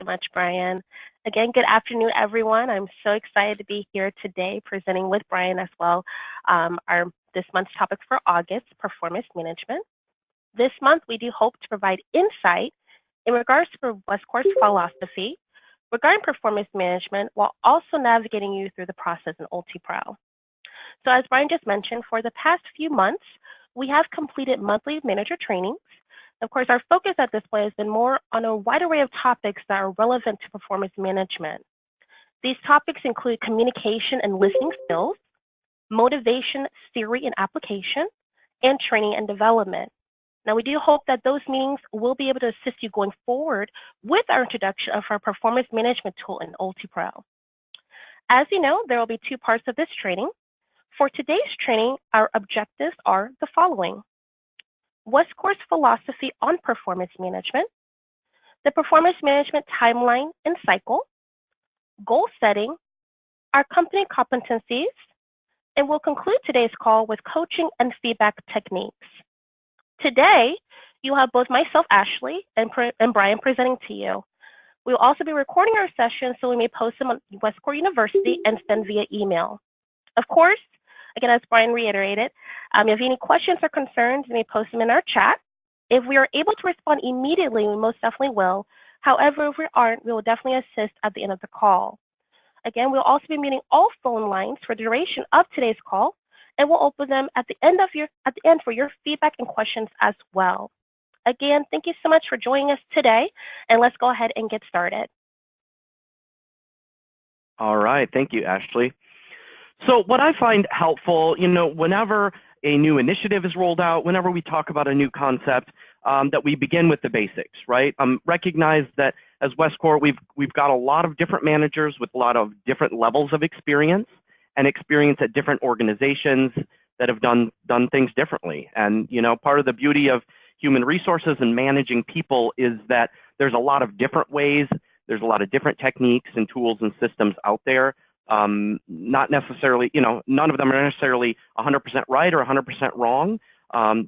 so much, Brian. Again, good afternoon, everyone. I'm so excited to be here today presenting with Brian as well our this month's topic for August, performance management. This month, we do hope to provide insight in regards to Westcore's philosophy regarding performance management while also navigating you through the process in UltiPro. So as Brian just mentioned, for the past few months, we have completed monthly manager trainings. Of course, our focus at this point has been more on a wide array of topics that are relevant to performance management. These topics include communication and listening skills, motivation, theory and application, and training and development. Now, we do hope that those meetings will be able to assist you going forward with our introduction of our performance management tool in UltiPro. As you know, there will be two parts of this training. For today's training, our objectives are the following: Westcore's philosophy on performance management, the performance management timeline and cycle, goal setting, our company competencies, and we'll conclude today's call with coaching and feedback techniques. Today, you'll have both myself, Ashley, and Brian presenting to you. We will also be recording our sessions so we may post them on Westcore University and send via email. Of course, again, as Brian reiterated, if you have any questions or concerns, you may post them in our chat. If we are able to respond immediately, we most definitely will. However, if we aren't, we will definitely assist at the end of the call. Again, we'll also be muting all phone lines for the duration of today's call, and we'll open them at the end for your feedback and questions as well. Again, thank you so much for joining us today, and let's go ahead and get started. All right, thank you, Ashley. So what I find helpful, whenever a new initiative is rolled out, whenever we talk about a new concept, that we begin with the basics, right? Recognize that as Westcore, we've got a lot of different managers with a lot of different levels of experience and experience at different organizations that have done things differently. And, part of the beauty of human resources and managing people is that there's a lot of different ways, there's a lot of different techniques and tools and systems out there. Not necessarily, none of them are necessarily 100% right or 100% wrong.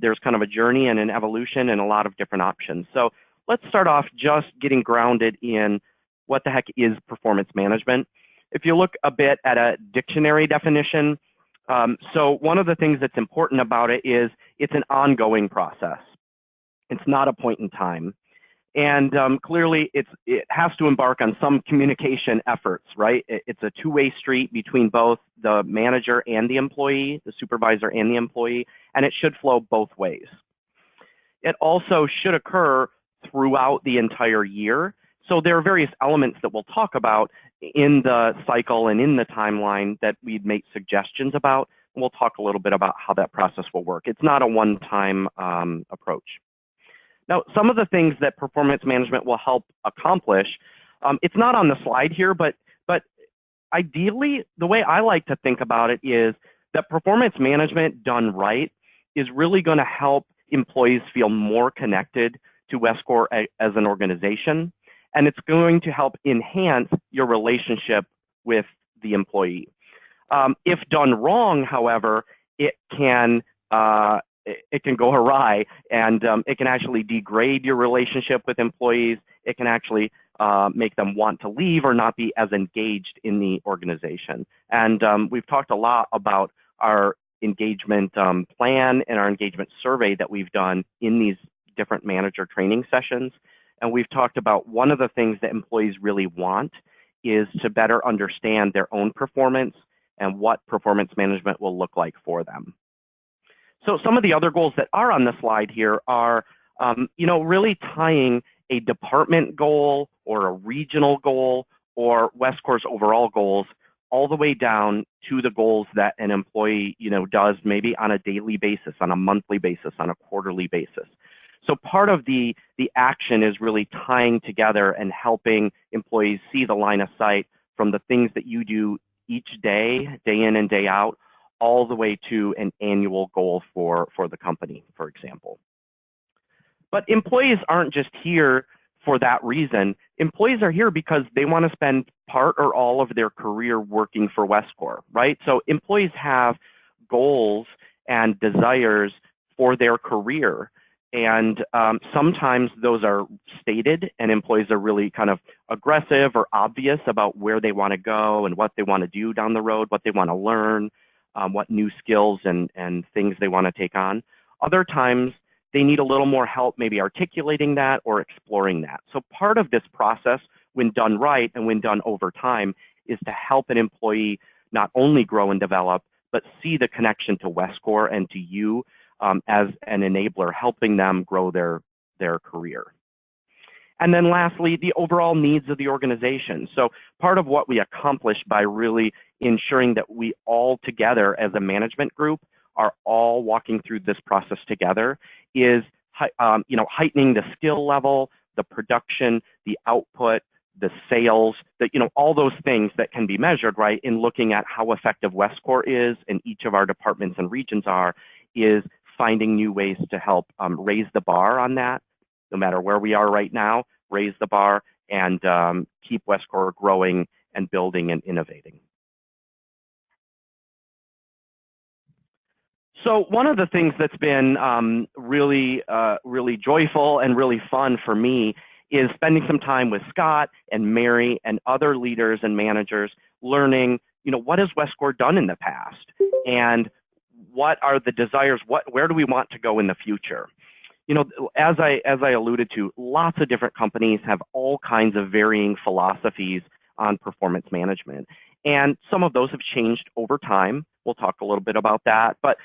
There's kind of a journey and an evolution and a lot of different options. So let's start off just getting grounded in what the heck is performance management. If you look a bit at a dictionary definition, so one of the things that's important about it is it's an ongoing process. It's not a point in time. And clearly, it has to embark on some communication efforts, right? It's a two-way street between both the manager and the employee, the supervisor and the employee, and it should flow both ways. It also should occur throughout the entire year. So there are various elements that we'll talk about in the cycle and in the timeline that we'd make suggestions about. And we'll talk a little bit about how that process will work. It's not a one-time approach. Now, some of the things that performance management will help accomplish, it's not on the slide here, but ideally, the way I like to think about it is that performance management done right is really going to help employees feel more connected to Westcore as an organization, and it's going to help enhance your relationship with the employee. If done wrong, however, it can go awry, and it can actually degrade your relationship with employees. It can actually make them want to leave or not be as engaged in the organization. And we've talked a lot about our engagement plan and our engagement survey that we've done in these different manager training sessions. And we've talked about one of the things that employees really want is to better understand their own performance and what performance management will look like for them. So some of the other goals that are on the slide here are, really tying a department goal or a regional goal or Westcore's overall goals all the way down to the goals that an employee, does maybe on a daily basis, on a monthly basis, on a quarterly basis. So part of the action is really tying together and helping employees see the line of sight from the things that you do each day, day in and day out, all the way to an annual goal for the company, for example. But employees aren't just here for that reason. Employees are here because they want to spend part or all of their career working for Westcore, right? So employees have goals and desires for their career. And sometimes those are stated and employees are really kind of aggressive or obvious about where they want to go and what they want to do down the road, what they want to learn, what new skills and things they want to take on. Other times they need a little more help maybe articulating that or exploring that. So part of this process, when done right and when done over time, is to help an employee not only grow and develop, but see the connection to Westcor and to you as an enabler, helping them grow their career. And then lastly, the overall needs of the organization. So part of what we accomplish by really ensuring that we all together as a management group are all walking through this process together is heightening the skill level, the production, the output, the sales, all those things that can be measured, right, in looking at how effective Westcor is and each of our departments and regions are, is finding new ways to help raise the bar on that, no matter where we are right now, raise the bar and keep Westcor growing and building and innovating. So one of the things that's been really joyful and really fun for me is spending some time with Scott and Mary and other leaders and managers learning, what has Westcor done in the past and what are the desires, where do we want to go in the future? As I alluded to, lots of different companies have all kinds of varying philosophies on performance management. And some of those have changed over time. We'll talk a little bit about that. But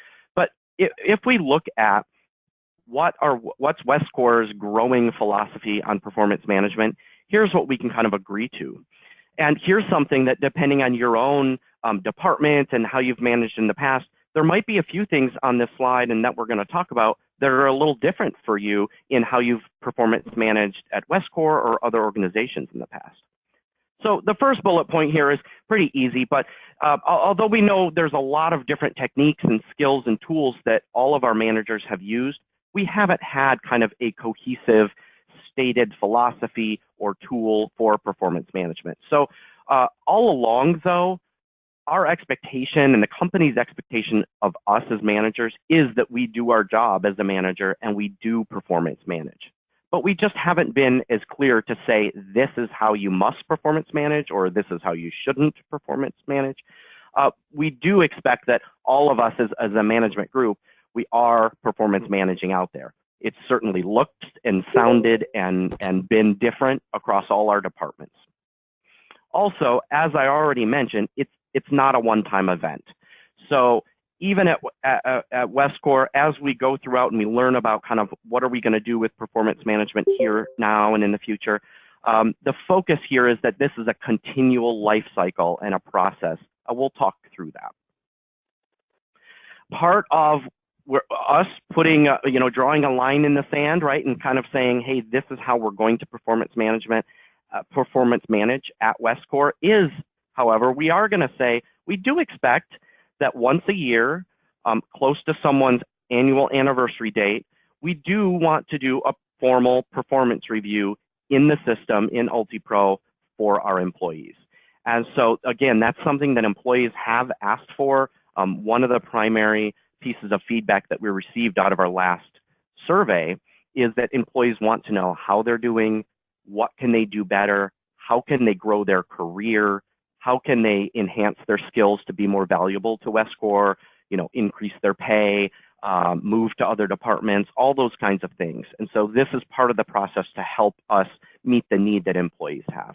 if we look at what's Westcor's growing philosophy on performance management, here's what we can kind of agree to. And here's something that, depending on your own department and how you've managed in the past, there might be a few things on this slide and that we're going to talk about that are a little different for you in how you've performance managed at Westcor or other organizations in the past. So the first bullet point here is pretty easy, but although we know there's a lot of different techniques and skills and tools that all of our managers have used, we haven't had kind of a cohesive stated philosophy or tool for performance management. So all along, though, our expectation and the company's expectation of us as managers is that we do our job as a manager and we do performance manage. But we just haven't been as clear to say this is how you must performance manage or this is how you shouldn't performance manage. We do expect that all of us as a management group, we are performance managing out there. It's certainly looked and sounded and been different across all our departments. Also, as I already mentioned, it's not a one-time event. So even at Westcor, as we go throughout and we learn about kind of what are we going to do with performance management here now and in the future, the focus here is that this is a continual life cycle and a process. We'll talk through that. Part of us putting, drawing a line in the sand, right, and kind of saying, hey, this is how we're going to performance manage at Westcor is, however, we are going to say we do expect that once a year, close to someone's annual anniversary date, we do want to do a formal performance review in the system in UltiPro for our employees. And so, again, that's something that employees have asked for. One of the primary pieces of feedback that we received out of our last survey is that employees want to know how they're doing, what can they do better, how can they grow their career, how can they enhance their skills to be more valuable to Westcor, increase their pay, move to other departments, all those kinds of things. And so this is part of the process to help us meet the need that employees have.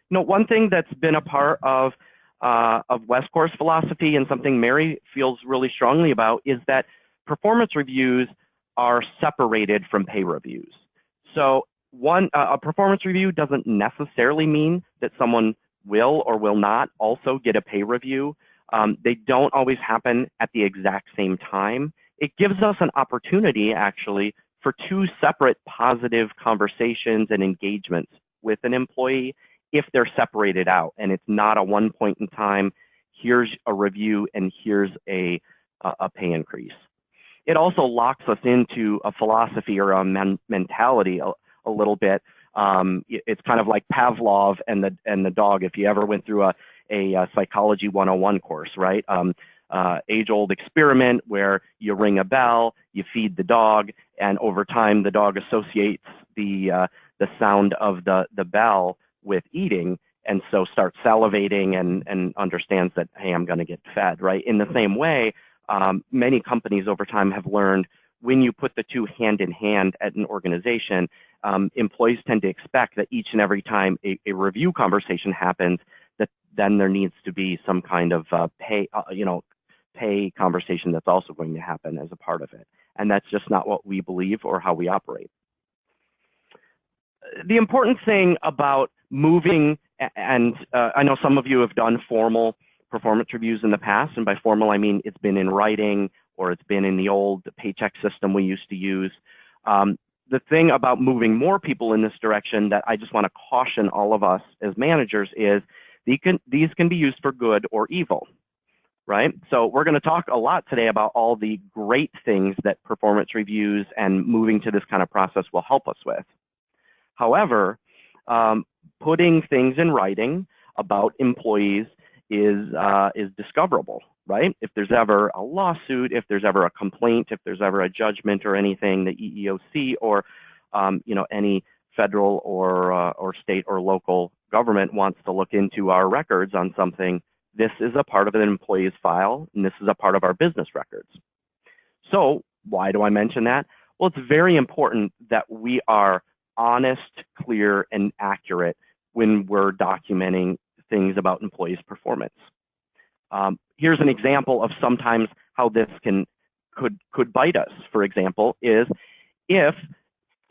One thing that's been a part of Westcor's philosophy and something Mary feels really strongly about is that performance reviews are separated from pay reviews. So a performance review doesn't necessarily mean that someone will or will not also get a pay review. They don't always happen at the exact same time. It gives us an opportunity, actually, for two separate positive conversations and engagements with an employee if they're separated out and it's not a one point in time, here's a review and here's a pay increase. It also locks us into a philosophy or a mentality a little bit. It's kind of like Pavlov and the dog. If you ever went through a psychology 101 course, right? age-old experiment where you ring a bell, you feed the dog, and over time the dog associates the sound of the bell with eating, and so starts salivating and understands that, hey, I'm going to get fed, right? In the same way, many companies over time have learned when you put the two hand in hand at an organization, employees tend to expect that each and every time a review conversation happens, that then there needs to be some kind of pay conversation that's also going to happen as a part of it. And that's just not what we believe or how we operate. The important thing about moving, and I know some of you have done formal performance reviews in the past, and by formal I mean it's been in writing or it's been in the old paycheck system we used to use. The thing about moving more people in this direction that I just want to caution all of us as managers is these can be used for good or evil, right? So we're going to talk a lot today about all the great things that performance reviews and moving to this kind of process will help us with. However, putting things in writing about employees is discoverable, right? If there's ever a lawsuit, if there's ever a complaint, if there's ever a judgment or anything, the EEOC or any federal or state or local government wants to look into our records on something, this is a part of an employee's file, and this is a part of our business records. So why do I mention that? Well, it's very important that we are honest, clear, and accurate when we're documenting things about employees' performance. Here's an example of sometimes how this could bite us. For example, is if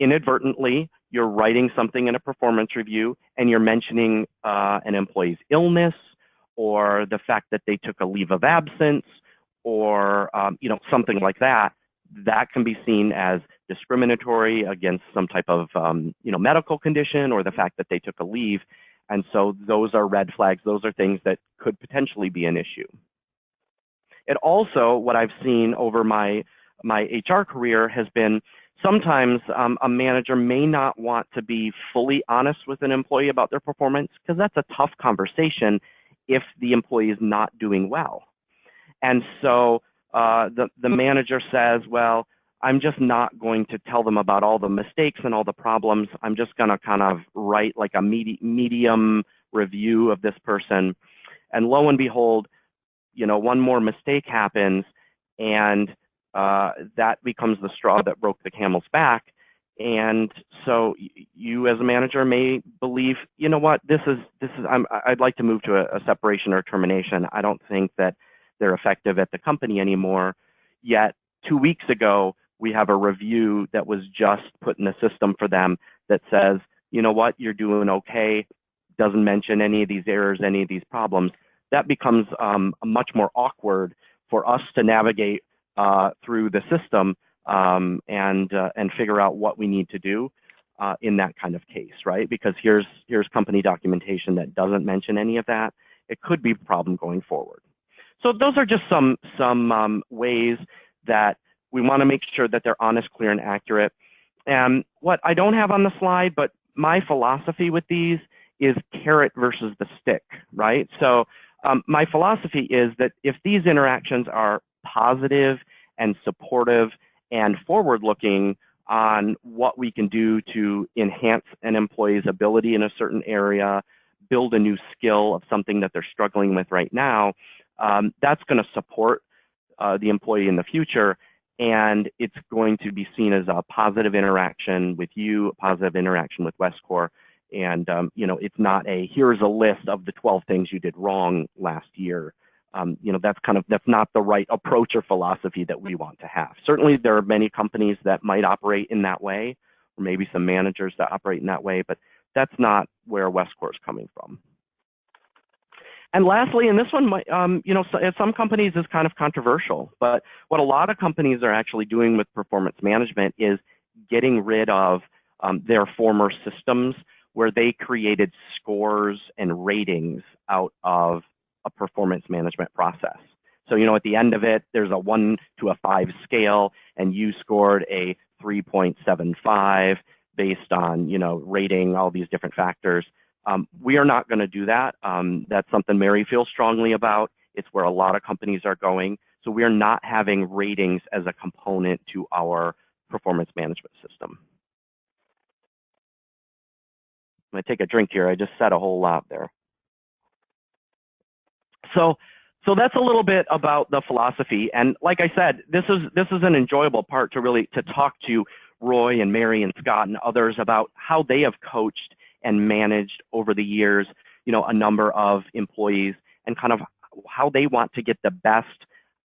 inadvertently you're writing something in a performance review and you're mentioning an employee's illness or the fact that they took a leave of absence or something like that, that can be seen as discriminatory against some type of medical condition or the fact that they took a leave. And so those are red flags. Those are things that could potentially be an issue. It also, what I've seen over my HR career has been sometimes a manager may not want to be fully honest with an employee about their performance because that's a tough conversation if the employee is not doing well. And so the manager says, well, I'm just not going to tell them about all the mistakes and all the problems. I'm just going to kind of write like a medium review of this person. And lo and behold, one more mistake happens, and that becomes the straw that broke the camel's back. And so you as a manager may believe, you know what, I'd like to move to a separation or termination. I don't think that they're effective at the company anymore. Yet 2 weeks ago, we have a review that was just put in the system for them that says, you know what, you're doing okay, doesn't mention any of these errors, any of these problems. That becomes much more awkward for us to navigate through the system and figure out what we need to do in that kind of case, right? Because here's company documentation that doesn't mention any of that. It could be a problem going forward. So those are just some ways that we want to make sure that they're honest, clear, and accurate. And what I don't have on the slide, but my philosophy with these is carrot versus the stick, right? So my philosophy is that if these interactions are positive and supportive and forward-looking on what we can do to enhance an employee's ability in a certain area, build a new skill of something that they're struggling with right now, that's going to support the employee in the future, and it's going to be seen as a positive interaction with you, a positive interaction with Westcor, and it's not here's a list of the 12 things you did wrong last year. That's not the right approach or philosophy that we want to have. Certainly, there are many companies that might operate in that way, or maybe some managers that operate in that way, but that's not where Westcor is coming from. And lastly, and this one might, some companies is kind of controversial, but what a lot of companies are actually doing with performance management is getting rid of their former systems where they created scores and ratings out of a performance management process. So, at the end of it, there's a 1 to a 5 scale, and you scored a 3.75 based on, rating all these different factors. We are not going to do that. That's something Mary feels strongly about. It's where a lot of companies are going. So we are not having ratings as a component to our performance management system. I'm going to take a drink here. I just said a whole lot there. So that's a little bit about the philosophy. And like I said, this is an enjoyable part to talk to Roy and Mary and Scott and others about how they have coached and managed over the years, a number of employees, and kind of how they want to get the best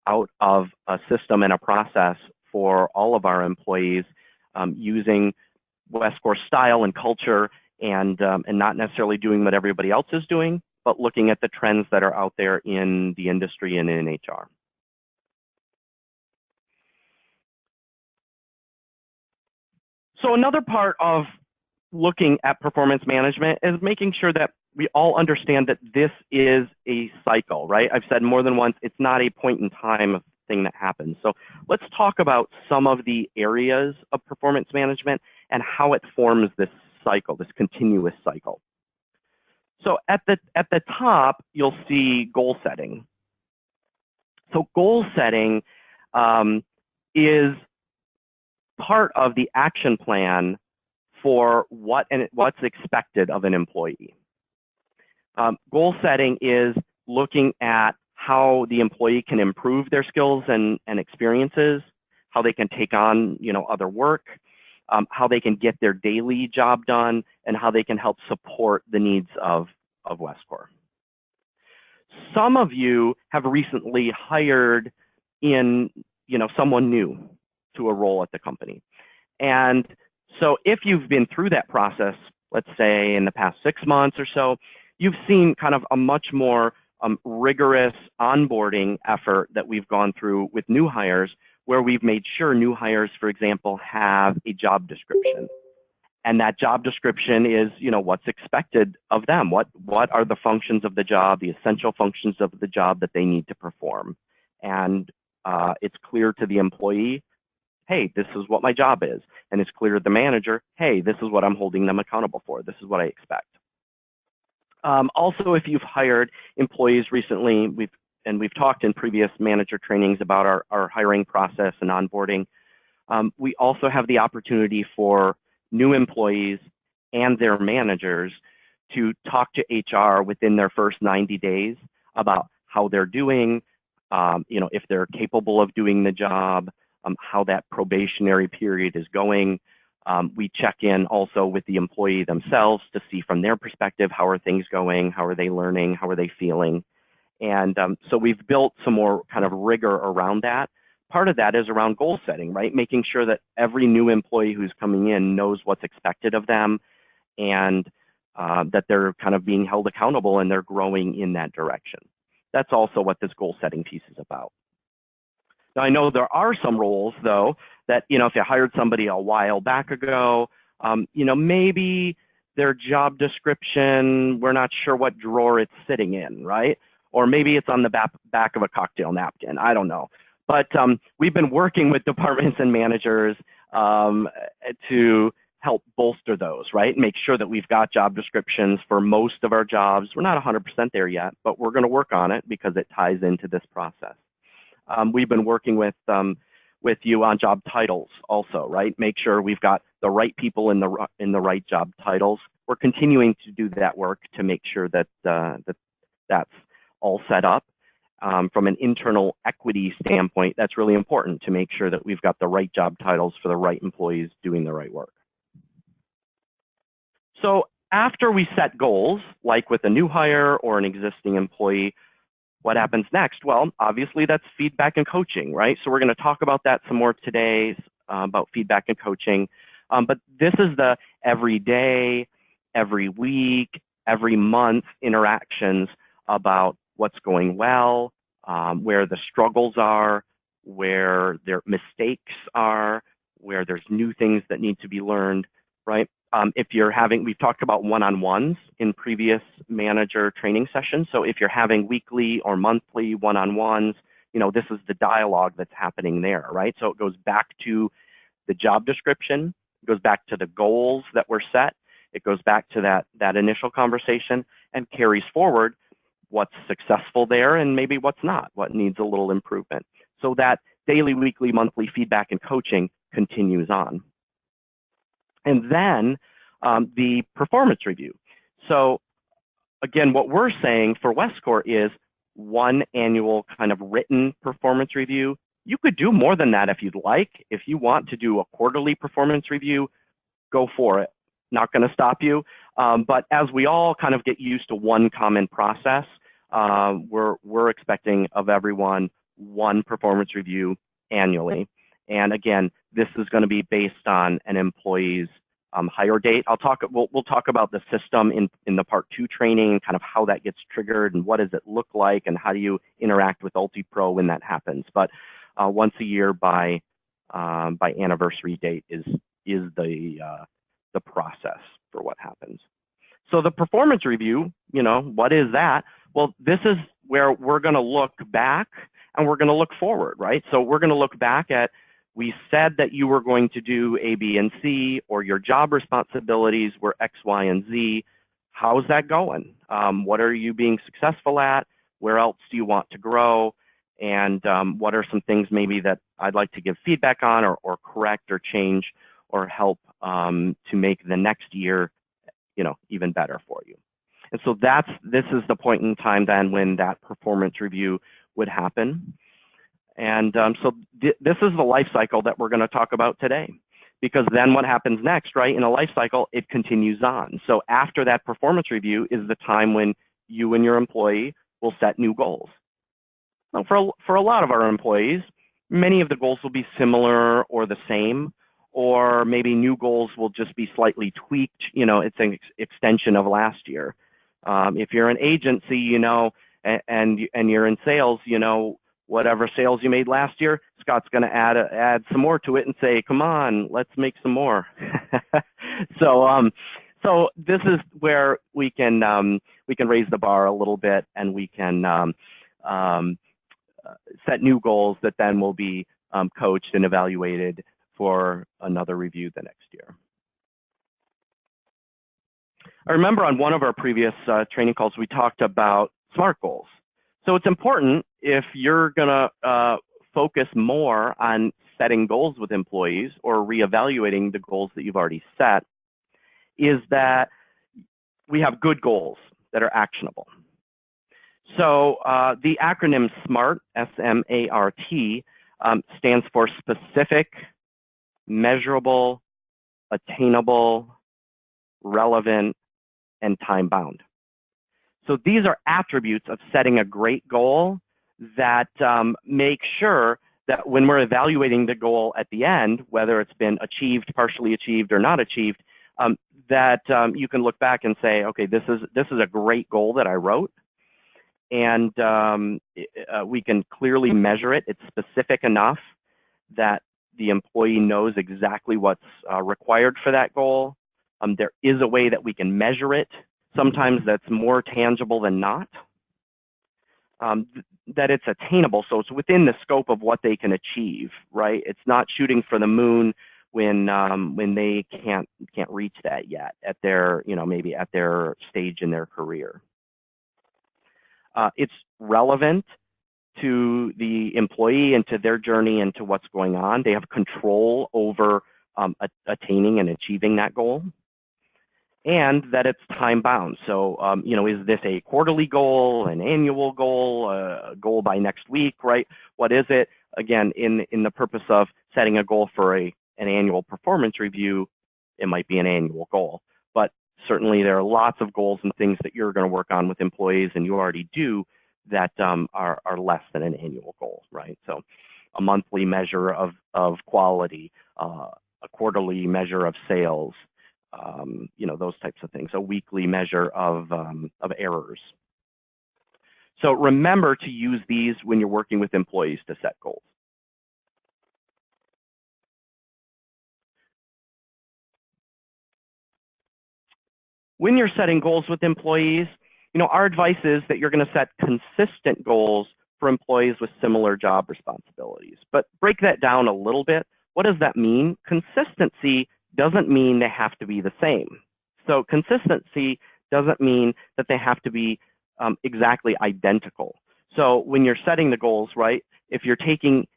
out of a system and a process for all of our employees, using Westcor style and culture, and not necessarily doing what everybody else is doing, but looking at the trends that are out there in the industry and in HR. So another part of looking at performance management is making sure that we all understand that this is a cycle, right? I've said more than once, it's not a point in time thing that happens. So let's talk about some of the areas of performance management and how it forms this cycle, this continuous cycle. So at the top, you'll see goal setting. So goal setting is part of the action plan for what's expected of an employee. Goal setting is looking at how the employee can improve their skills and experiences, how they can take on other work, how they can get their daily job done, and how they can help support the needs of Westcor. Some of you have recently hired in someone new to a role at the company. And so if you've been through that process, let's say in the past 6 months or so, you've seen kind of a much more rigorous onboarding effort that we've gone through with new hires, where we've made sure new hires, for example, have a job description. And that job description is, what's expected of them. What are the functions of the job, the essential functions of the job that they need to perform? And it's clear to the employee, hey, this is what my job is. And it's clear to the manager, hey, this is what I'm holding them accountable for. This is what I expect. Also, if you've hired employees recently, we've talked in previous manager trainings about our hiring process and onboarding. We also have the opportunity for new employees and their managers to talk to HR within their first 90 days about how they're doing, if they're capable of doing the job, how that probationary period is going. We check in also with the employee themselves to see from their perspective, how are things going, how are they learning, how are they feeling? And so we've built some more kind of rigor around that. Part of that is around goal setting, right? Making sure that every new employee who's coming in knows what's expected of them, and that they're kind of being held accountable and they're growing in that direction. That's also what this goal setting piece is about. Now, I know there are some roles, though, that, if you hired somebody a while back ago, maybe their job description, we're not sure what drawer it's sitting in, right? Or maybe it's on the back of a cocktail napkin. I don't know. But we've been working with departments and managers to help bolster those, right? Make sure that we've got job descriptions for most of our jobs. We're not 100% there yet, but we're going to work on it because it ties into this process. We've been working with you on job titles also, right? Make sure we've got the right people in the right job titles. We're continuing to do that work to make sure that that's all set up. From an internal equity standpoint, that's really important to make sure that we've got the right job titles for the right employees doing the right work. So after we set goals, like with a new hire or an existing employee, what happens next? Well, obviously that's feedback and coaching, right? So we're going to talk about that some more today, about feedback and coaching. But this is the every day, every week, every month interactions about what's going well, where the struggles are, where their mistakes are, where there's new things that need to be learned, right? We've talked about one-on-ones in previous manager training sessions. So if you're having weekly or monthly one-on-ones, this is the dialogue that's happening there, right? So it goes back to the job description, it goes back to the goals that were set, it goes back to that initial conversation and carries forward what's successful there and maybe what's not, what needs a little improvement. So that daily, weekly, monthly feedback and coaching continues on. And then the performance review. So again, what we're saying for Westcor is one annual kind of written performance review. You could do more than that if you'd like. If you want to do a quarterly performance review, go for it. Not going to stop you. But as we all kind of get used to one common process, we're expecting of everyone one performance review annually. And again, this is going to be based on an employee's hire date. We'll talk about the system in the part 2 training and kind of how that gets triggered and what does it look like and how do you interact with UltiPro when that happens. But once a year by anniversary date is the process for what happens. So the performance review, what is that? Well, this is where we're going to look back and we're going to look forward, right? So we're going to look back at, we said that you were going to do A, B, and C, or your job responsibilities were X, Y, and Z. How's that going? What are you being successful at? Where else do you want to grow? And what are some things maybe that I'd like to give feedback on or correct or change or help to make the next year, even better for you. And so this is the point in time then when that performance review would happen. And so this is the life cycle that we're going to talk about today, because then what happens next, right? In a life cycle, it continues on. So after that performance review is the time when you and your employee will set new goals. Now, for a lot of our employees, many of the goals will be similar or the same, or maybe new goals will just be slightly tweaked. It's an extension of last year. If you're an agency, and you're in sales, whatever sales you made last year, Scott's going to add some more to it and say, come on, let's make some more. So this is where we can raise the bar a little bit, and we can set new goals that then will be coached and evaluated for another review the next year. I remember on one of our previous training calls, we talked about SMART goals. So it's important, if you're going to focus more on setting goals with employees or reevaluating the goals that you've already set, is that we have good goals that are actionable. So the acronym SMART, S-M-A-R-T, stands for specific, measurable, attainable, relevant, and time-bound. So these are attributes of setting a great goal that make sure that when we're evaluating the goal at the end, whether it's been achieved, partially achieved, or not achieved, that you can look back and say, okay, this is a great goal that I wrote, and we can clearly measure it. It's specific enough that the employee knows exactly what's required for that goal. There is a way that we can measure it. Sometimes that's more tangible than not. That it's attainable, so it's within the scope of what they can achieve, right? It's not shooting for the moon when they can't reach that yet at their, maybe at their stage in their career. It's relevant to the employee and to their journey and to what's going on. They have control over attaining and achieving that goal. And that it's time bound. So, is this a quarterly goal, an annual goal, a goal by next week, right? What is it? Again, in the purpose of setting a goal for an annual performance review, it might be an annual goal. But certainly there are lots of goals and things that you're going to work on with employees, and you already do, that are less than an annual goal, right? So a monthly measure of quality, a quarterly measure of sales, those types of things, a weekly measure of errors. So remember to use these when you're working with employees to set goals. When you're setting goals with employees, our advice is that you're going to set consistent goals for employees with similar job responsibilities. But break that down a little bit. What does that mean? Consistency doesn't mean they have to be the same. So consistency doesn't mean that they have to be exactly identical. So when you're setting the goals, right, if you're taking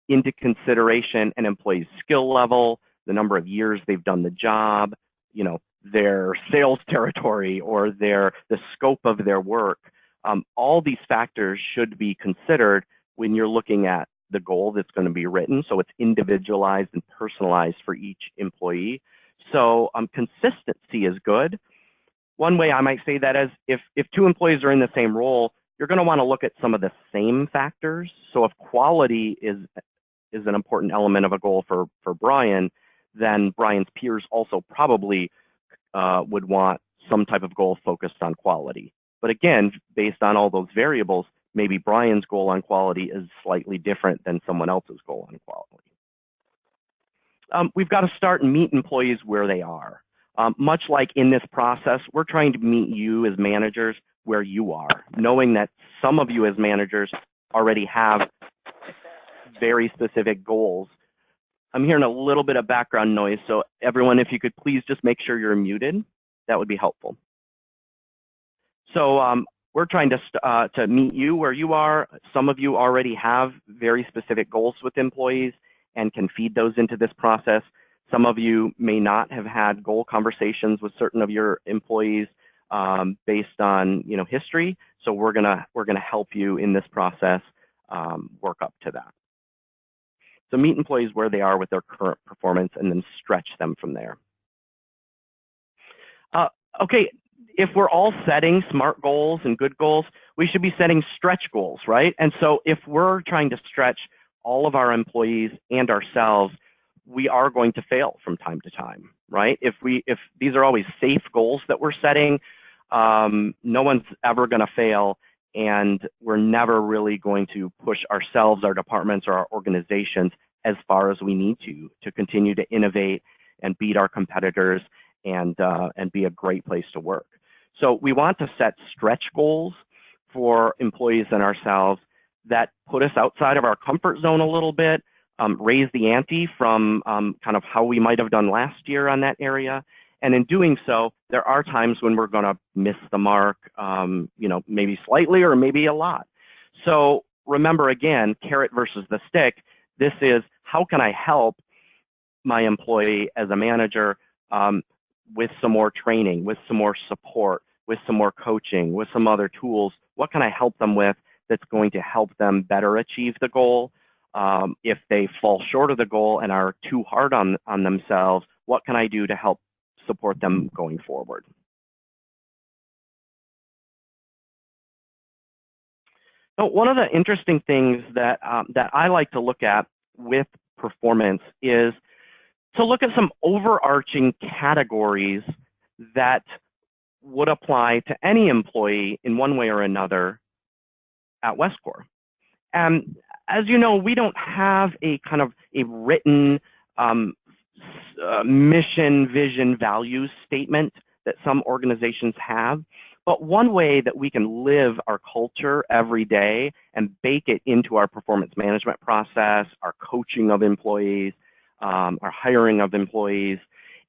into consideration an employee's skill level, the number of years they've done the job, you know, their sales territory or the scope of their work, all these factors should be considered when you're looking at the goal that's going to be written. So it's individualized and personalized for each employee. So consistency is good. One way I might say that is if two employees are in the same role, you're going to want to look at some of the same factors. So if quality is an important element of a goal for Brian, then Brian's peers also probably would want some type of goal focused on quality. But again, based on all those variables, maybe Brian's goal on quality is slightly different than someone else's goal on quality. We've got to start and meet employees where they are. Much like in this process, we're trying to meet you as managers where you are, knowing that some of you as managers already have very specific goals. I'm hearing a little bit of background noise, so everyone, if you could please just make sure you're muted, that would be helpful. So we're trying to meet you where you are. Some of you already have very specific goals with employees and can feed those into this process. Some of you may not have had goal conversations with certain of your employees based on history. So we're gonna help you in this process work up to that. So meet employees where they are with their current performance and then stretch them from there. Okay, if we're all setting SMART goals and good goals, we should be setting stretch goals, right? And so if we're trying to stretch all of our employees and ourselves, we are going to fail from time to time, right? If these are always safe goals that we're setting, no one's ever going to fail, and we're never really going to push ourselves, our departments, or our organizations as far as we need to continue to innovate and beat our competitors and be a great place to work. So we want to set stretch goals for employees and ourselves that put us outside of our comfort zone a little bit, raise the ante from kind of how we might have done last year on that area. And in doing so, there are times when we're going to miss the mark, maybe slightly or maybe a lot. So remember, again, carrot versus the stick. This is, how can I help my employee as a manager with some more training, with some more support, with some more coaching, with some other tools? What can I help them with that's going to help them better achieve the goal? If they fall short of the goal and are too hard on themselves, what can I do to help support them going forward? So one of the interesting things that I like to look at with performance is to look at some overarching categories that would apply to any employee in one way or another at Westcor. And as you know, we don't have a kind of a written mission, vision, values statement that some organizations have. But one way that we can live our culture every day and bake it into our performance management process, our coaching of employees, our hiring of employees,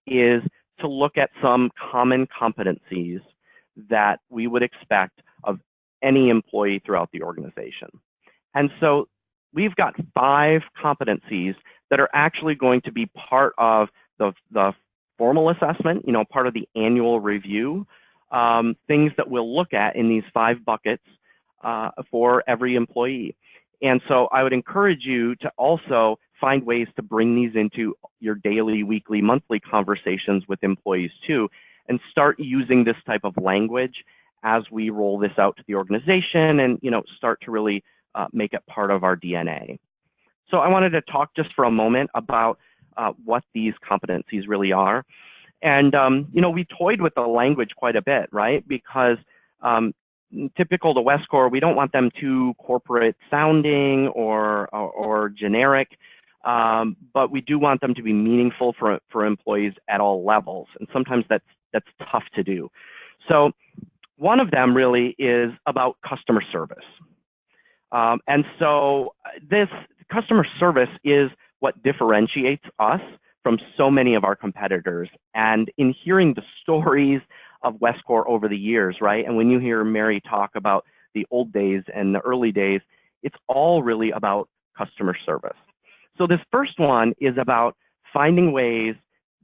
is to look at some common competencies that we would expect of any employee throughout the organization. And so we've got 5 competencies that are actually going to be part of the formal assessment, part of the annual review, things that we'll look at in these 5 buckets for every employee. And so I would encourage you to also find ways to bring these into your daily, weekly, monthly conversations with employees too, and start using this type of language as we roll this out to the organization and start to really make it part of our DNA. So I wanted to talk just for a moment about what these competencies really are. And, we toyed with the language quite a bit, right? Because typical to Westcor, we don't want them too corporate sounding or generic, but we do want them to be meaningful for employees at all levels. And sometimes that's tough to do. So one of them really is about customer service. And so this customer service is what differentiates us from so many of our competitors. And in hearing the stories of Westcor over the years, right? And when you hear Mary talk about the old days and the early days, it's all really about customer service. So this first one is about finding ways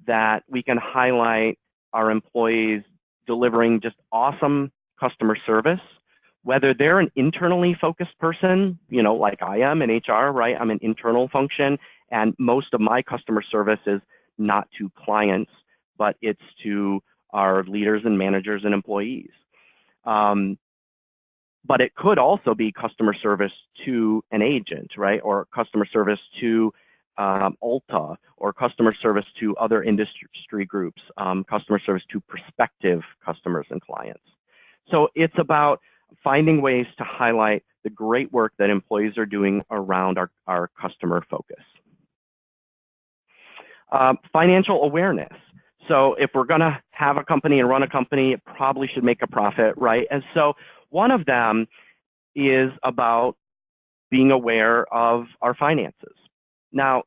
that we can highlight our employees delivering just awesome customer service, whether they're an internally focused person, like I am in HR, right? I'm an internal function, and most of my customer service is not to clients, but it's to our leaders and managers and employees. But it could also be customer service to an agent, right? Or customer service to Ulta, or customer service to other industry groups, customer service to prospective customers and clients. So it's about finding ways to highlight the great work that employees are doing around our customer focus. Financial awareness. So if we're going to have a company and run a company, it probably should make a profit, right? And so one of them is about being aware of our finances. Now,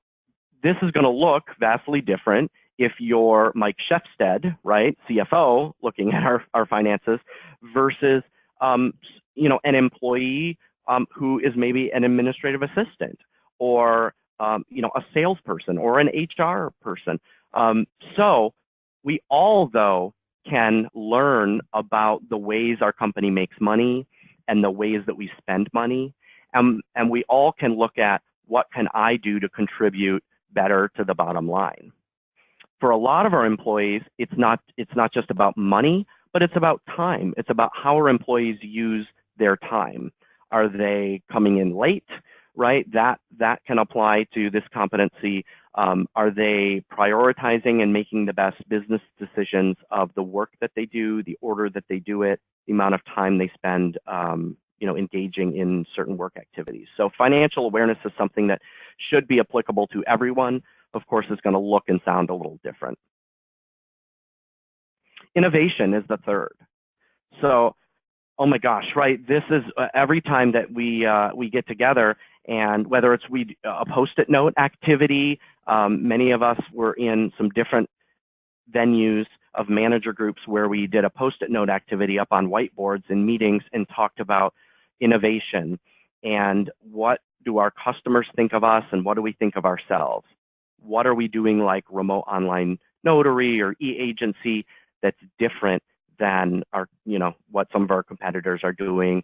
this is going to look vastly different if you're Mike Shefstead, right, CFO, looking at our finances, versus an employee who is maybe an administrative assistant, or a salesperson, or an HR person. So we all, though, can learn about the ways our company makes money and the ways that we spend money. And we all can look at, what can I do to contribute better to the bottom line? For a lot of our employees, it's not just about money, but it's about time. It's about how our employees use their time. Are they coming in late, right? That can apply to this competency. Are they prioritizing and making the best business decisions of the work that they do, the order that they do it, the amount of time they spend engaging in certain work activities? So financial awareness is something that should be applicable to everyone. Of course, it's going to look and sound a little different. Innovation is the third. So, oh my gosh, right? This is every time that we get together, and whether it's a Post-it note activity, many of us were in some different venues of manager groups where we did a Post-it note activity up on whiteboards in meetings and talked about innovation and what do our customers think of us and what do we think of ourselves? What are we doing, like remote online notary or e-agency, that's different than what some of our competitors are doing?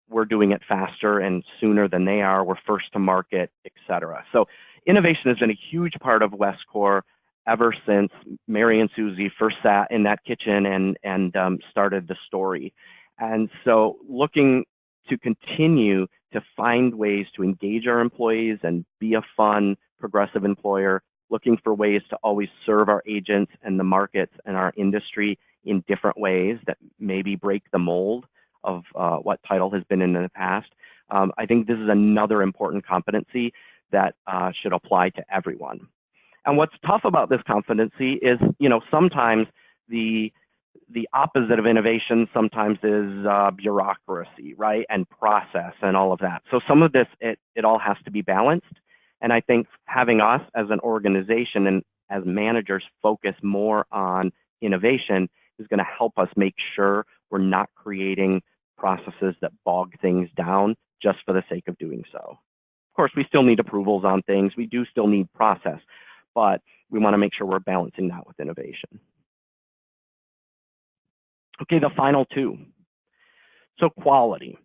We're doing it faster and sooner than they are. We're first to market, et cetera. So innovation has been a huge part of Westcor ever since Mary and Susie first sat in that kitchen and started the story. And so looking to continue to find ways to engage our employees and be a fun, progressive employer, looking for ways to always serve our agents and the markets and our industry in different ways that maybe break the mold of what title has been in the past. I think this is another important competency that should apply to everyone. And what's tough about this competency is, sometimes the opposite of innovation sometimes is bureaucracy, right? And process and all of that. So some of this, it all has to be balanced. And I think having us as an organization and as managers focus more on innovation is going to help us make sure we're not creating processes that bog things down just for the sake of doing so. Of course, we still need approvals on things. We do still need process, but we want to make sure we're balancing that with innovation. Okay, the final two. So quality.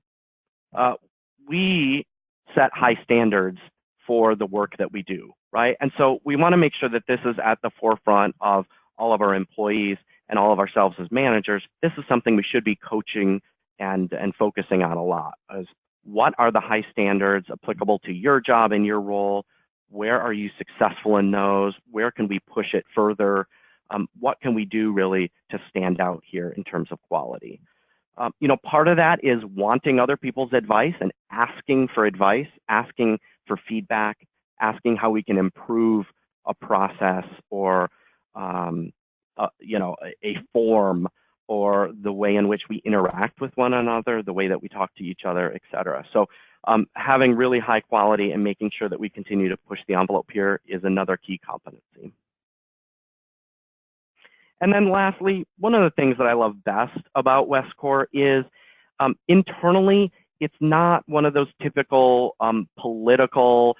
We set high standards for the work that we do, right? And so we want to make sure that this is at the forefront of all of our employees and all of ourselves as managers. This is something we should be coaching and focusing on a lot. As what are the high standards applicable to your job and your role? Where are you successful in those? Where can we push it further? What can we do really to stand out here in terms of quality? Part of that is wanting other people's advice and asking for advice, asking for feedback, asking how we can improve a process or a form, or the way in which we interact with one another, the way that we talk to each other, et cetera. So having really high quality and making sure that we continue to push the envelope here is another key competency. And then lastly, one of the things that I love best about Westcor is internally, it's not one of those typical political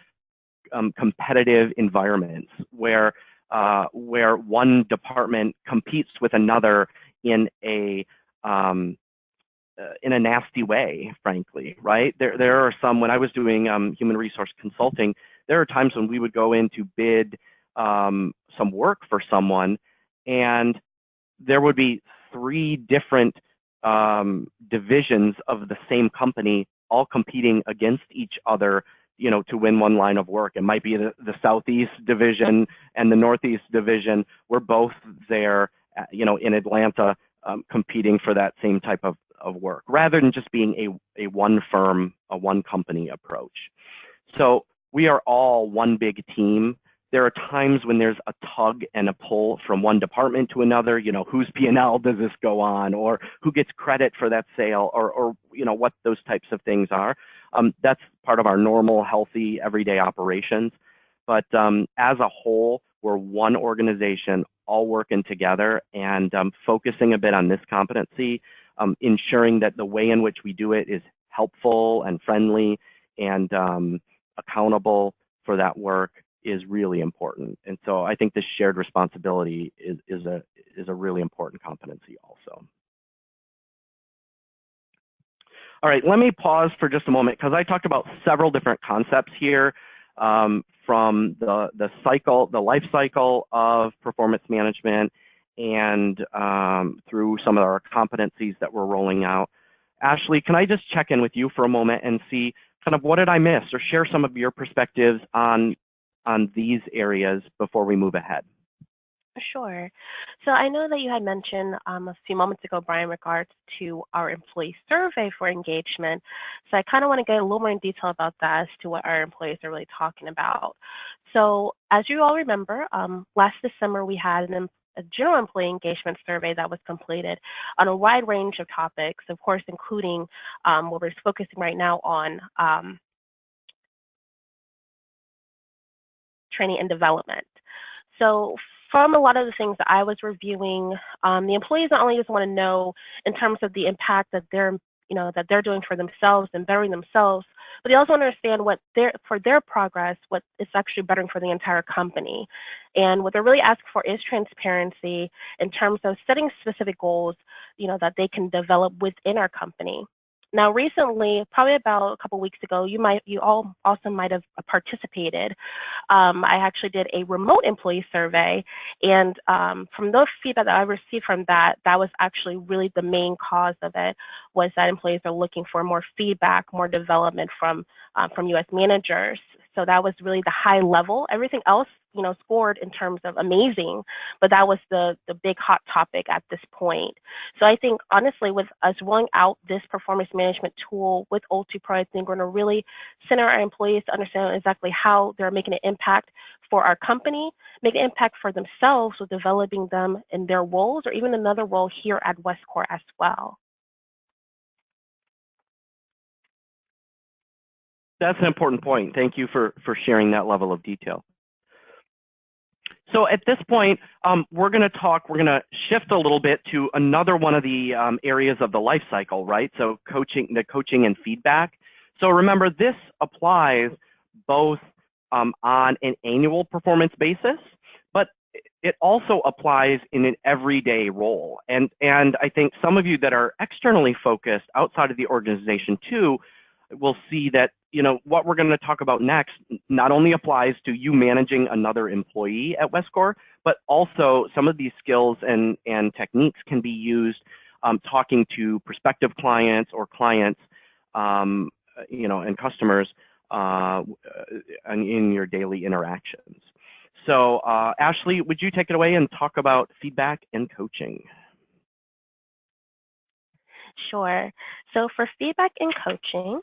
competitive environments where one department competes with another in a nasty way, frankly, right? There are some, when I was doing human resource consulting, there are times when we would go in to bid some work for someone, and there would be 3 different divisions of the same company all competing against each other, you know, to win one line of work. It might be the Southeast division and the Northeast division. We're both there, you know, in Atlanta, competing for that same type of work, rather than just being a one firm, a one company approach. So we are all one big team. There are times when there's a tug and a pull from one department to another, you know, whose P&L does this go on, or who gets credit for that sale, or you know, what those types of things are. That's part of our normal, healthy, everyday operations. But as a whole, we're one organization, all working together and focusing a bit on this competency, ensuring that the way in which we do it is helpful and friendly and accountable for that work is really important. And so I think this shared responsibility is a really important competency also. All right, let me pause for just a moment, because I talked about several different concepts here, from the cycle, the life cycle of performance management, and through some of our competencies that we're rolling out. Ashley, can I just check in with you for a moment and see kind of what did I miss, or share some of your perspectives on these areas before we move ahead? Sure. So I know that you had mentioned a few moments ago, Brian, in regards to our employee survey for engagement. So I kind of want to get a little more in detail about that as to what our employees are really talking about. So as you all remember, last December we had a general employee engagement survey that was completed on a wide range of topics, of course, including what we're focusing right now on training and development. So from a lot of the things that I was reviewing, the employees not only just want to know in terms of the impact that they're doing for themselves and bettering themselves, but they also understand for their progress, what is actually bettering for the entire company. And what they're really asking for is transparency in terms of setting specific goals, you know, that they can develop within our company. Now, recently, probably about a couple weeks ago, you all also might have participated. I actually did a remote employee survey, and from those feedback that I received from that was actually really the main cause of it, was that employees are looking for more feedback, more development from U.S. managers. So that was really the high level. Everything else, you know, scored in terms of amazing, but that was the big hot topic at this point. So I think, honestly, with us rolling out this performance management tool with Ultipro, I think we're going to really center our employees to understand exactly how they're making an impact for our company, make an impact for themselves with developing them in their roles, or even another role here at Westcor as well. That's an important point. Thank you for sharing that level of detail. So at this point, we're going to shift a little bit to another one of the areas of the life cycle, right? So the coaching and feedback. So remember, this applies both on an annual performance basis, but it also applies in an everyday role. And I think some of you that are externally focused outside of the organization too will see that, you know, what we're going to talk about next not only applies to you managing another employee at Westcor, but also some of these skills and techniques can be used talking to prospective clients or clients, you know, and customers in your daily interactions. So Ashley, would you take it away and talk about feedback and coaching? Sure. So for feedback and coaching,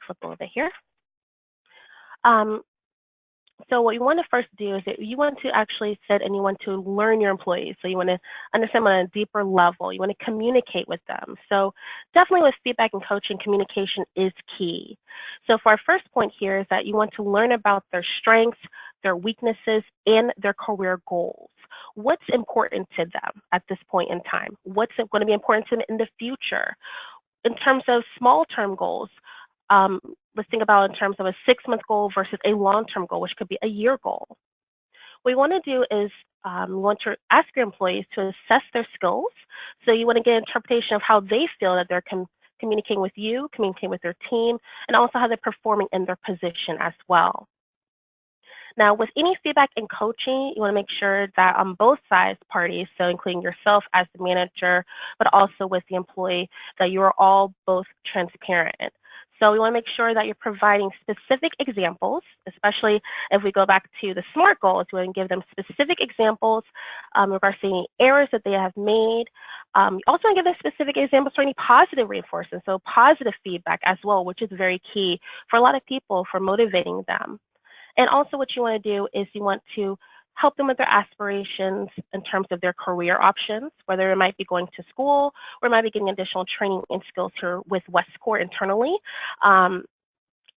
flip a little bit here. So what you want to first do is that you want to actually sit and you want to learn your employees. So you want to understand them on a deeper level. You want to communicate with them. So definitely with feedback and coaching, communication is key. So for our first point here is that you want to learn about their strengths, their weaknesses, and their career goals. what's important to them at this point in time, what's going to be important to them in the future. In terms of small-term goals, let's think about in terms of a 6-month goal versus a long-term goal, which could be a year goal. What you want to do is you want to ask your employees to assess their skills. So you want to get an interpretation of how they feel that they're communicating with you, communicating with their team, and also how they're performing in their position as well. Now, with any feedback and coaching, you want to make sure that on both sides parties, so including yourself as the manager, but also with the employee, that you are all both transparent. So we want to make sure that you're providing specific examples, especially if we go back to the SMART goals. We want to give them specific examples in regards to any errors that they have made. You also want to give them specific examples for any positive reinforcement, so positive feedback as well, which is very key for a lot of people for motivating them. And also what you want to do is you want to help them with their aspirations in terms of their career options, whether it might be going to school or it might be getting additional training and skills here with Westcor internally,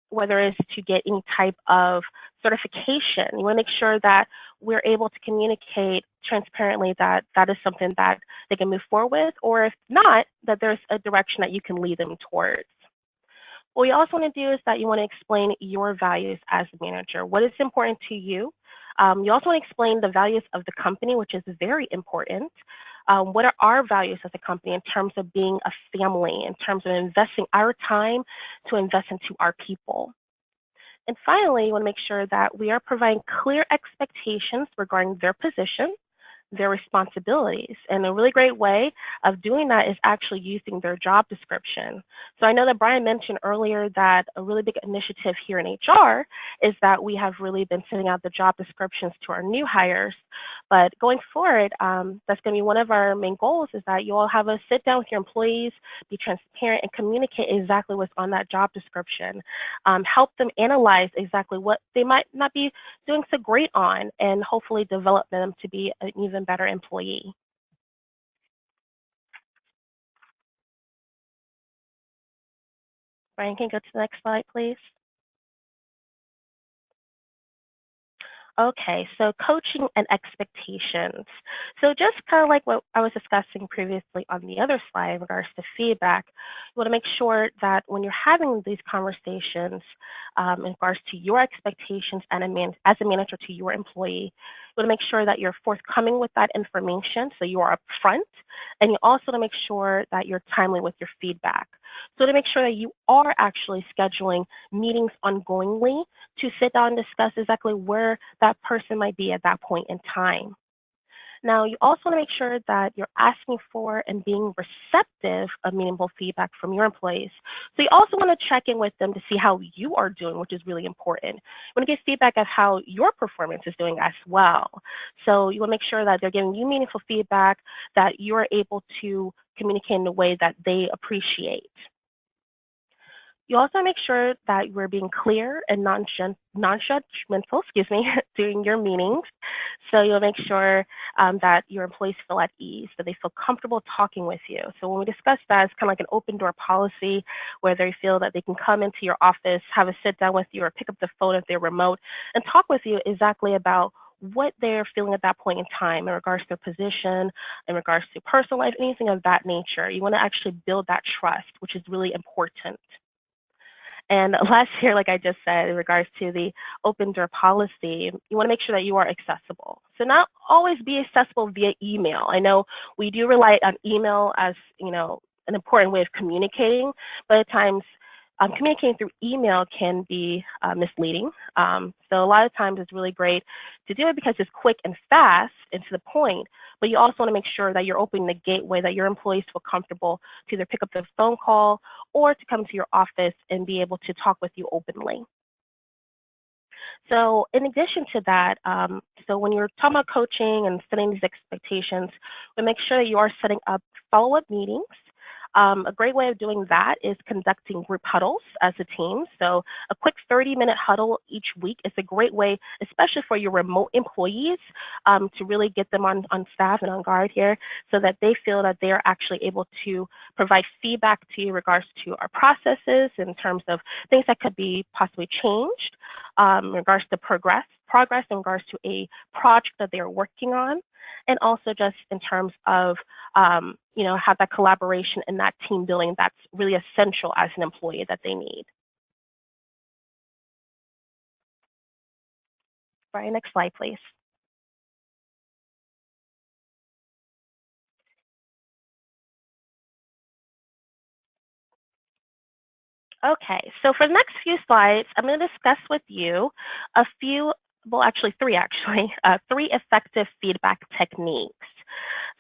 whether it's to get any type of certification. You want to make sure that we're able to communicate transparently that that is something that they can move forward with, or if not, that there's a direction that you can lead them towards. What you also want to do is that you want to explain your values as a manager. What is important to you? You also want to explain the values of the company, which is very important. What are our values as a company in terms of being a family, in terms of investing our time to invest into our people? And finally, you want to make sure that we are providing clear expectations regarding their position, their responsibilities. And a really great way of doing that is actually using their job description. So I know that Brian mentioned earlier that a really big initiative here in HR is that we have really been sending out the job descriptions to our new hires. But going forward, that's going to be one of our main goals, is that you all have a sit down with your employees, be transparent, and communicate exactly what's on that job description. Help them analyze exactly what they might not be doing so great on, and hopefully develop them to be an even better employee. Brian, can you go to the next slide, please? Okay, so coaching and expectations. So just kind of like what I was discussing previously on the other slide in regards to feedback, you want to make sure that when you're having these conversations in regards to your expectations and as a manager to your employee, you want to make sure that you're forthcoming with that information, so you are upfront, and you also want to make sure that you're timely with your feedback. So to make sure that you are actually scheduling meetings ongoingly to sit down and discuss exactly where that person might be at that point in time. Now, you also want to make sure that you're asking for and being receptive of meaningful feedback from your employees. So you also want to check in with them to see how you are doing, which is really important. You want to get feedback of how your performance is doing as well. So you want to make sure that they're giving you meaningful feedback, that you're able to communicate in a way that they appreciate. You also make sure that you're being clear and non-judgmental, during your meetings. So you'll make sure that your employees feel at ease, that they feel comfortable talking with you. So when we discuss that, it's kind of like an open door policy where they feel that they can come into your office, have a sit down with you, or pick up the phone if they're remote, and talk with you exactly about what they're feeling at that point in time in regards to their position, in regards to personal life, anything of that nature. You want to actually build that trust, which is really important. And last year, like I just said, in regards to the open door policy, you want to make sure that you are accessible. So not always be accessible via email. I know we do rely on email as, an important way of communicating, but at times communicating through email can be misleading. So a lot of times it's really great to do it because it's quick and fast and to the point, but you also want to make sure that you're opening the gateway that your employees feel comfortable to either pick up the phone call or to come to your office and be able to talk with you openly. So in addition to that, so when you're talking about coaching and setting these expectations, we make sure that you are setting up follow-up meetings. A great way of doing that is conducting group huddles as a team. So a quick 30-minute huddle each week is a great way, especially for your remote employees, to really get them on staff and on guard here so that they feel that they are actually able to provide feedback to you in regards to our processes in terms of things that could be possibly changed, in regards to progress in regards to a project that they are working on. and also just in terms of, have that collaboration and that team building that's really essential as an employee that they need. Brian, next slide, please. Okay, so for the next few slides, I'm going to discuss with you a few, well, actually, three effective feedback techniques.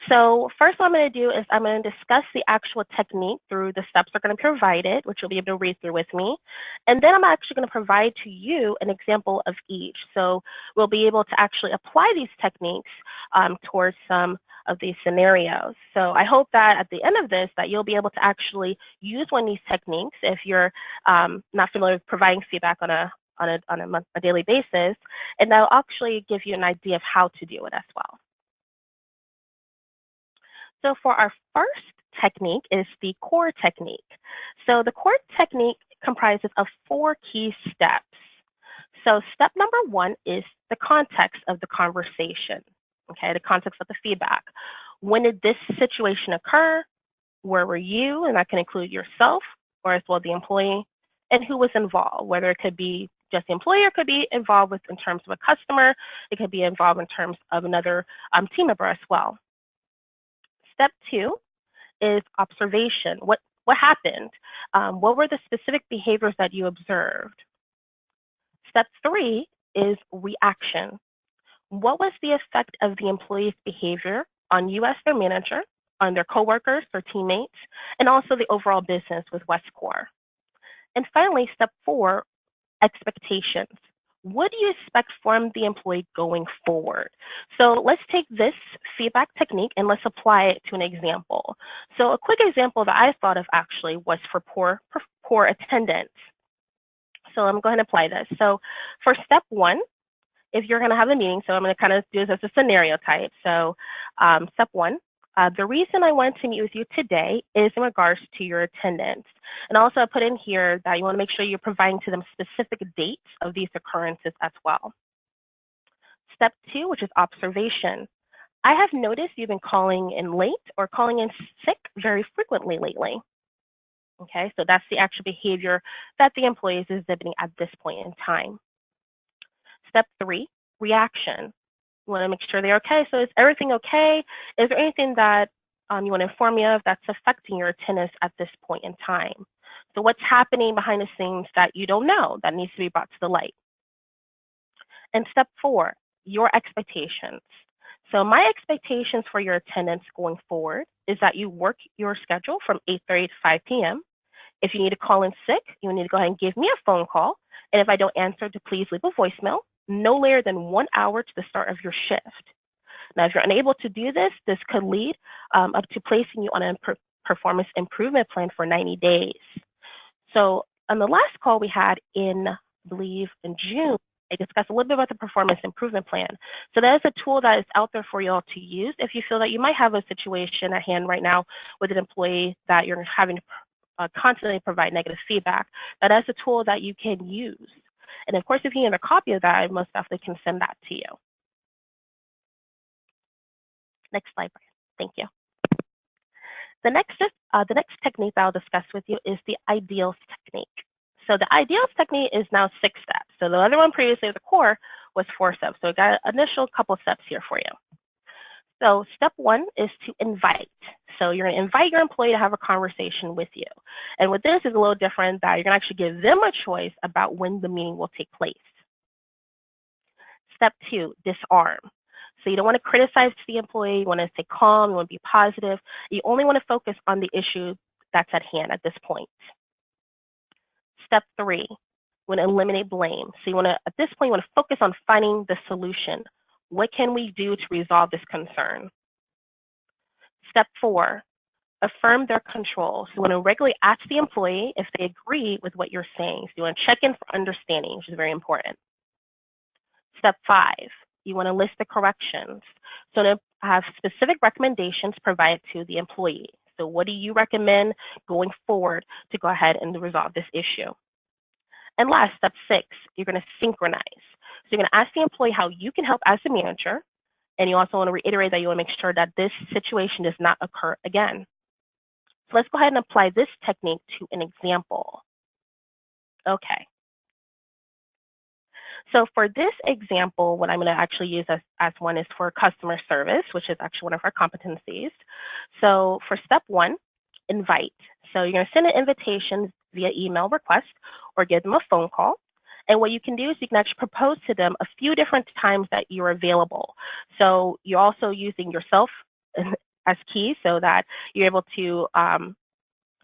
So first what I'm going to do is I'm going to discuss the actual technique through the steps I'm going to provide it, which you'll be able to read through with me. And then I'm actually going to provide to you an example of each. So we'll be able to actually apply these techniques towards some of these scenarios. So I hope that at the end of this that you'll be able to actually use one of these techniques if you're not familiar with providing feedback on a daily basis, and that'll actually give you an idea of how to do it as well. So for our first technique is the CORE technique. So the CORE technique comprises of 4 key steps. So step number 1 is the context of the conversation, okay, the context of the feedback. When did this situation occur? Where were you? And that can include yourself or as well the employee, and who was involved, whether it could be just the employee or could be involved with in terms of a customer. It could be involved in terms of another team member as well. Step 2 is observation. What happened? What were the specific behaviors that you observed? Step 3 is reaction. What was the effect of the employee's behavior on you as their manager, on their coworkers or teammates, and also the overall business with Westcor? And finally, step 4, expectations. What do you expect from the employee going forward? So let's take this feedback technique and let's apply it to an example. So a quick example that I thought of actually was for poor attendance. So I'm going to apply this. So for step 1, if you're going to have a meeting, so I'm going to kind of do this as a scenario type. So step 1, the reason I want to meet with you today is in regards to your attendance. And also I put in here that you want to make sure you're providing to them specific dates of these occurrences as well. Step 2, which is observation. I have noticed you've been calling in late or calling in sick very frequently lately. Okay, so that's the actual behavior that the employee is exhibiting at this point in time. Step 3, reaction. You want to make sure they're okay. So is everything okay? Is there anything that you want to inform me of that's affecting your attendance at this point in time? So what's happening behind the scenes that you don't know that needs to be brought to the light? And step 4, your expectations. So my expectations for your attendance going forward is that you work your schedule from 8:30 to 5 p.m. If you need to call in sick, you need to go ahead and give me a phone call. And if I don't answer, to please leave a voicemail no later than 1 hour to the start of your shift. Now, if you're unable to do this, this could lead up to placing you on a performance improvement plan for 90 days. So on the last call we had in, I believe, in June, I discussed a little bit about the performance improvement plan. So that is a tool that is out there for you all to use if you feel that you might have a situation at hand right now with an employee that you're having to constantly provide negative feedback. That is a tool that you can use. And of course, if you need a copy of that, I most definitely can send that to you. Next slide, Brian. Thank you. The next technique that I'll discuss with you is the ideals technique. So the ideals technique is now 6 steps. So the other one previously, the core, was 4 steps. So we got an initial couple of steps here for you. So step 1 is to invite. So you're going to invite your employee to have a conversation with you. And with this is a little different that you're going to actually give them a choice about when the meeting will take place. Step 2, disarm. So you don't want to criticize the employee. You want to stay calm. You want to be positive. You only want to focus on the issue that's at hand at this point. Step 3, you want to eliminate blame. So you want to, at this point, you want to focus on finding the solution. What can we do to resolve this concern? Step 4, affirm their control. So you want to regularly ask the employee if they agree with what you're saying. So you want to check in for understanding, which is very important. Step 5, you want to list the corrections. So to have specific recommendations provided to the employee. So what do you recommend going forward to go ahead and resolve this issue? And last, step 6, you're going to synchronize. So you're going to ask the employee how you can help as a manager And you also want to reiterate that you want to make sure that this situation does not occur again. So let's go ahead and apply this technique to an example. Okay. So for this example, what I'm going to actually use as one is for customer service, which is actually one of our competencies. So for step one, invite. So you're going to send an invitation via email request or give them a phone call. And what you can do is you can actually propose to them a few different times that you're available. So you're also using yourself as key so that you're able to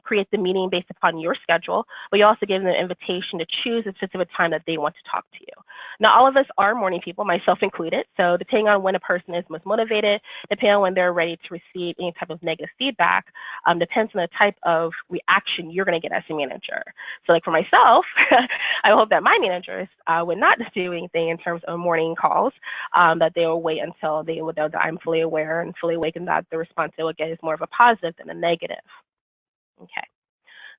create the meeting based upon your schedule, but you also give them an invitation to choose a specific time that they want to talk to you. Now, all of us are morning people, myself included, so depending on when a person is most motivated, depending on when they're ready to receive any type of negative feedback, depends on the type of reaction you're going to get as a manager. So like for myself, I hope that my managers would not do anything in terms of morning calls, that they will wait until they would know that I'm fully aware and fully awake and that the response they will get is more of a positive than a negative. Okay,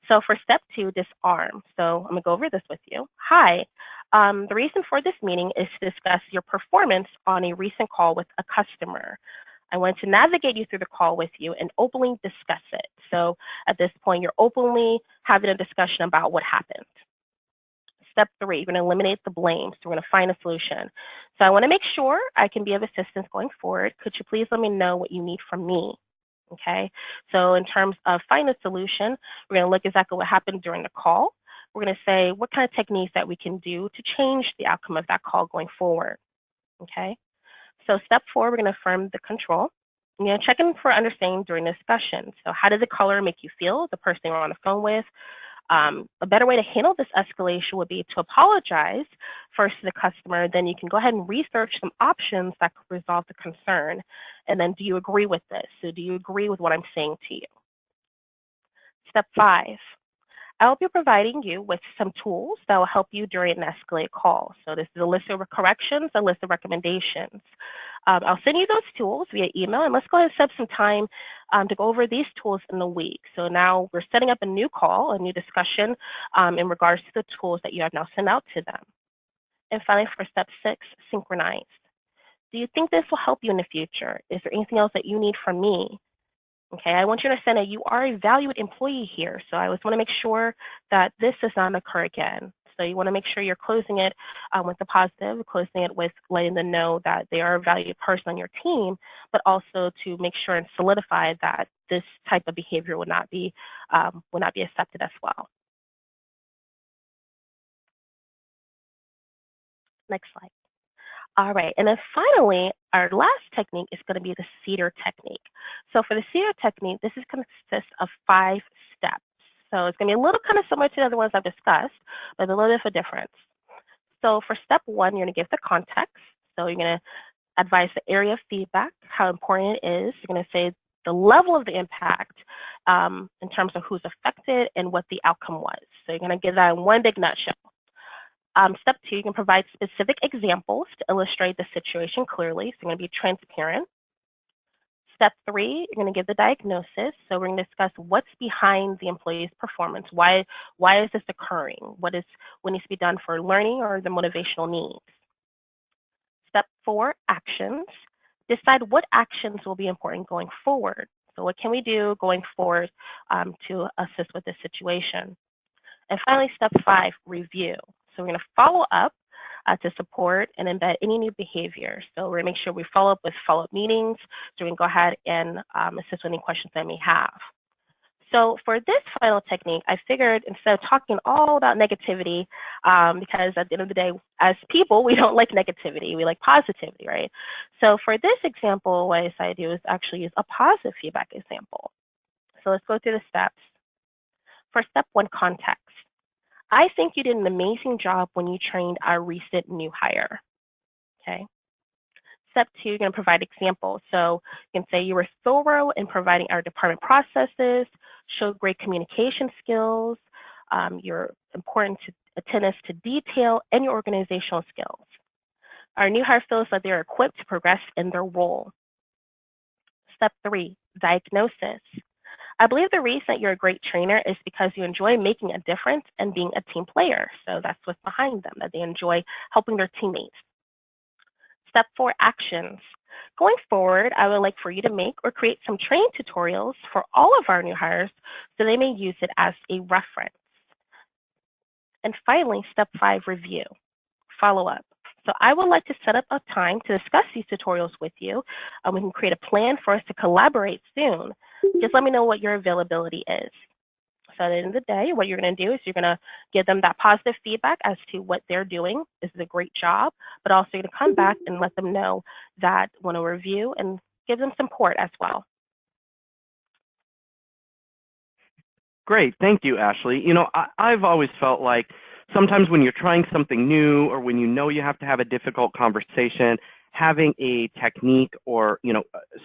so for step two, disarm. So I'm gonna go over this with you. Hi, the reason for this meeting is to discuss your performance on a recent call with a customer. I want to navigate you through the call with you and openly discuss it. So at this point, you're openly having a discussion about what happened. Step three, you're gonna eliminate the blame. So we're gonna find a solution. So I wanna make sure I can be of assistance going forward. Could you please let me know what you need from me? Okay, so in terms of finding a solution, we're going to look exactly what happened during the call. We're going to say what kind of techniques that we can do to change the outcome of that call going forward. Okay, so step four, we're going to affirm the control. You're going to check in for understanding during the discussion. So how did the caller make you feel, the person you're on the phone with? A better way to handle this escalation would be to apologize first to the customer, then you can go ahead and research some options that could resolve the concern. And then do you agree with this? So do you agree with what I'm saying to you? Step five, I'll be providing you with some tools that will help you during an escalate call. So this is a list of corrections, a list of recommendations. I'll send you those tools via email, and let's go ahead and set some time to go over these tools in the week. So now we're setting up a new call, a new discussion in regards to the tools that you have now sent out to them. And finally, for step six, synchronize. Do you think this will help you in the future? Is there anything else that you need from me? Okay, I want you to understand that you are a valued employee here. So I just want to make sure that this does not occur again. So you want to make sure you're closing it with the positive, closing it with letting them know that they are a valued person on your team, but also to make sure and solidify that this type of behavior would not be accepted as well. Next slide. All right, and then finally, our last technique is going to be the CEDAR technique. So for the CEDAR technique, this is going to consist of 5 steps. So it's going to be a little kind of similar to the other ones I've discussed, but a little bit of a difference. So for step one, you're going to give the context. So you're going to advise the area of feedback, how important it is. You're going to say the level of the impact in terms of who's affected and what the outcome was. So you're going to give that in one big nutshell. Step two, you can provide specific examples to illustrate the situation clearly. So you're going to be transparent. Step three, you're going to give the diagnosis. So we're going to discuss what's behind the employee's performance. Why is this occurring? What needs to be done for learning or the motivational needs? Step four, actions. Decide what actions will be important going forward. So what can we do going forward to assist with this situation? And finally, step five, review. So we're going to follow up to support and embed any new behavior. So we're going to make sure we follow up with follow-up meetings so we can go ahead and assist with any questions that may have. So for this final technique, I figured instead of talking all about negativity, because at the end of the day, as people, we don't like negativity, we like positivity, right? So for this example, what I decided to do is actually use a positive feedback example. So let's go through the steps. For step one, context. I think you did an amazing job when you trained our recent new hire, okay? Step two, you're gonna provide examples. So you can say you were thorough in providing our department processes, showed great communication skills, you're important to attentiveness to detail, and your organizational skills. Our new hire feels that they're equipped to progress in their role. Step three, diagnosis. I believe the reason that you're a great trainer is because you enjoy making a difference and being a team player. So that's what's behind them, that they enjoy helping their teammates. Step four, actions. Going forward, I would like for you to make or create some training tutorials for all of our new hires so they may use it as a reference. And finally, step 5, review, follow up. So I would like to set up a time to discuss these tutorials with you. We can create a plan for us to collaborate soon. Just let me know what your availability is. So at the end of the day, what you're going to do is you're going to give them that positive feedback as to what they're doing. This is a great job, but also you're going to come back and let them know that want to review and give them support as well. Great, thank you, Ashley. You know, I've always felt like sometimes when you're trying something new or when you know you have to have a difficult conversation, having a technique or,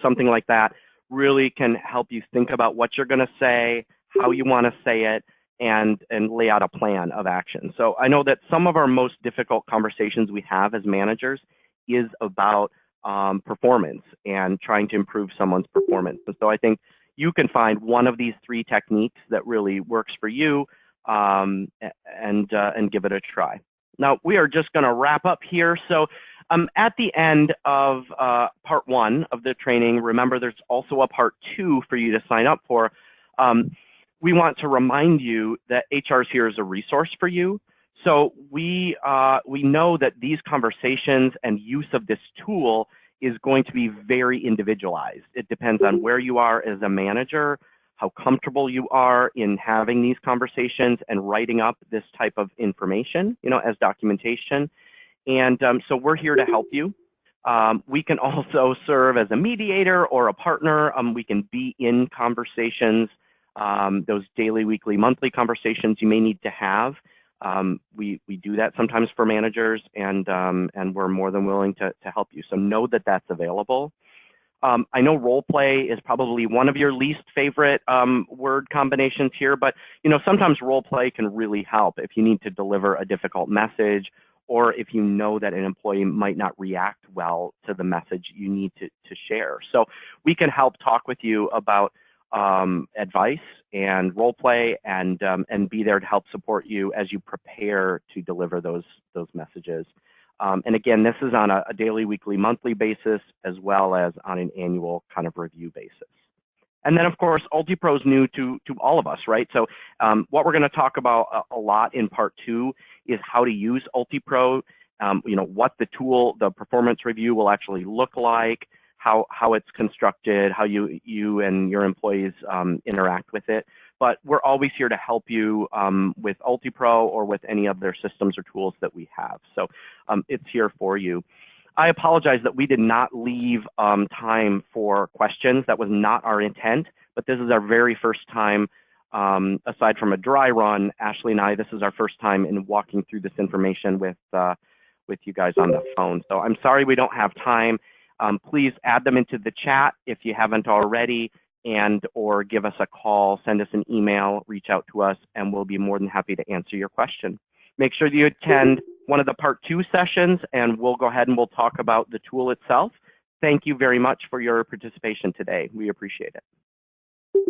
something like that really can help you think about what you're going to say, how you want to say it, and lay out a plan of action. So I know that some of our most difficult conversations we have as managers is about performance and trying to improve someone's performance. And so I think you can find one of these 3 techniques that really works for you and give it a try. Now, we are just going to wrap up here. So at the end of part 1 of the training, remember there's also a part 2 for you to sign up for. We want to remind you that HR is here as a resource for you. So we know that these conversations and use of this tool is going to be very individualized. It depends on where you are as a manager, how comfortable you are in having these conversations and writing up this type of information, as documentation. And so we're here to help you. We can also serve as a mediator or a partner. We can be in conversations, those daily, weekly, monthly conversations you may need to have. We do that sometimes for managers, and we're more than willing to help you. So know that that's available. I know role play is probably one of your least favorite word combinations here, but sometimes role play can really help if you need to deliver a difficult message, or if you know that an employee might not react well to the message you need to share. So we can help talk with you about advice and role play and be there to help support you as you prepare to deliver those messages. And again, this is on a daily, weekly, monthly basis, as well as on an annual kind of review basis. And then, of course, UltiPro is new to all of us, right? So what we're going to talk about a lot in part 2 is how to use UltiPro, what the tool, the performance review will actually look like, how it's constructed, how you and your employees interact with it. But we're always here to help you with UltiPro or with any other systems or tools that we have. So it's here for you. I apologize that we did not leave time for questions. That was not our intent, but this is our very first time, aside from a dry run, Ashley and I, this is our first time in walking through this information with you guys on the phone. So I'm sorry we don't have time. Please add them into the chat if you haven't already, or give us a call, send us an email, reach out to us, and we'll be more than happy to answer your question. Make sure that you attend one of the part 2 sessions, and we'll go ahead and we'll talk about the tool itself. Thank you very much for your participation today. We appreciate it.